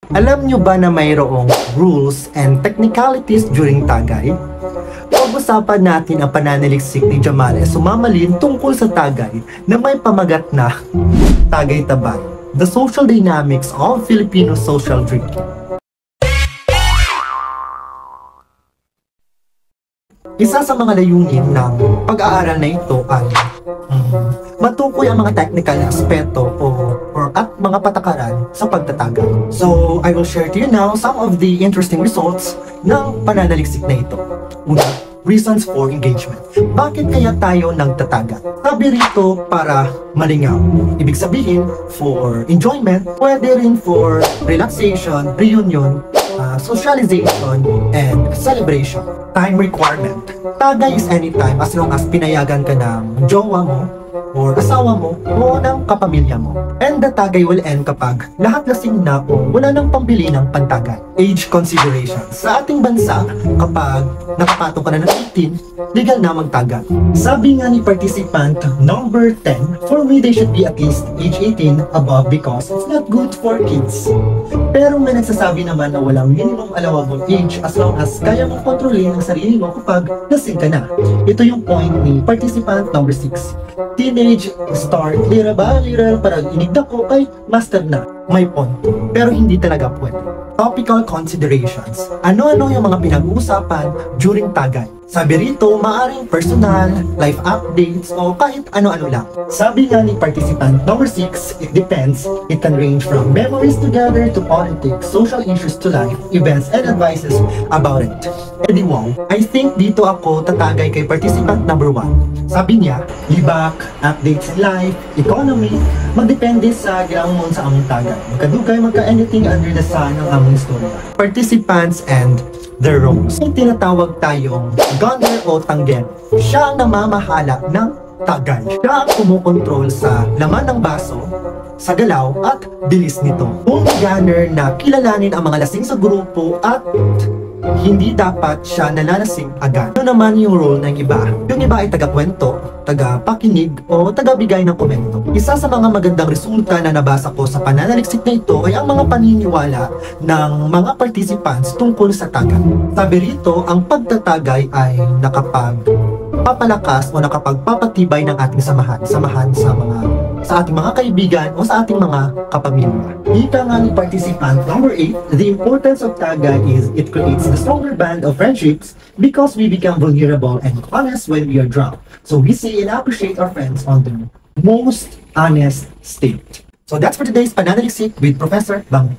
Alam nyo ba na mayroong rules and technicalities during tagay? Pag-usapan natin ang pananaliksik ni Jamales Sumamalin tungkol sa tagay na may pamagat na Tagay Tabay, The Social Dynamics of Filipino Social Drinking. Isa sa mga layunin ng pag-aaral na ito ay matukoy ang mga technical na aspeto at mga patakaran sa pagtatagay. So, I will share to you now some of the interesting results ng pananaliksik na ito. Una, reasons for engagement. Bakit kaya tayo nagtataga? Sabi rito para malingaw. Ibig sabihin, for enjoyment, pwede rin for relaxation, reunion, socialization, and celebration. Time requirement. Tagay is anytime as long as pinayagan ka ng jowa mo, or asawa mo, o ng kapamilya mo. And the tagay will end kapag lahat lasing na o wala nang pambili ng pantagay. Age consideration. Sa ating bansa, kapag nakapatong ka na ng 18, legal na magtagay. Sabi nga ni participant number 10, for me they should be at least age 18 above because it's not good for kids. Pero may nagsasabi naman na walang minimum allowable age as long as kaya mong kontrolin ang sarili mo kapag lasing ka na. Ito yung point ni participant number 6. Teenage start little by little para inigda ko kay master na. May point. Pero hindi talaga pwede. Topical considerations. Ano-ano yung mga pinag-uusapan during tagay? Sabi rito, maaring personal, life updates, o kahit ano-ano lang. Sabi nga ni participant number 6, it depends. It can range from memories together to politics, social issues to life, events, and advices about it. Edi wow, I think dito ako tatagay kay participant number 1. Sabi niya, libak, updates in life, economy, magdepende sa ginawa mo sa among tagay. Magkadugay, magka-anything under the sun ang among istorya. Participants and their roles. May tinatawag tayong gunner o tanggen. Siya ang namamahala ng tagay. Siya ang kumukontrol sa laman ng baso, sa galaw at bilis nito. Kung gunner na kilalanin ang mga lasing sa grupo at hindi dapat siya nalalasing agad. Ano naman yung role ng iba? Yung iba ay taga-kwento, taga-pakinig, o taga-bigay ng komento. Isa sa mga magandang resulta na nabasa ko sa pananaliksik na ito ay ang mga paniniwala ng mga participants tungkol sa tagay. Sabi rito, ang pagtatagay ay nakapagpapalakas o nakapagpapatibay ng ating samahan sa ating mga kaibigan o sa ating mga kapamilya. Ika nga ni participant number 8, the importance of tagay is it creates the stronger band of friendships because we become vulnerable and honest when we are drunk. So we see and appreciate our friends on the most honest state. So that's for today's pananaliksik with Professor Bang.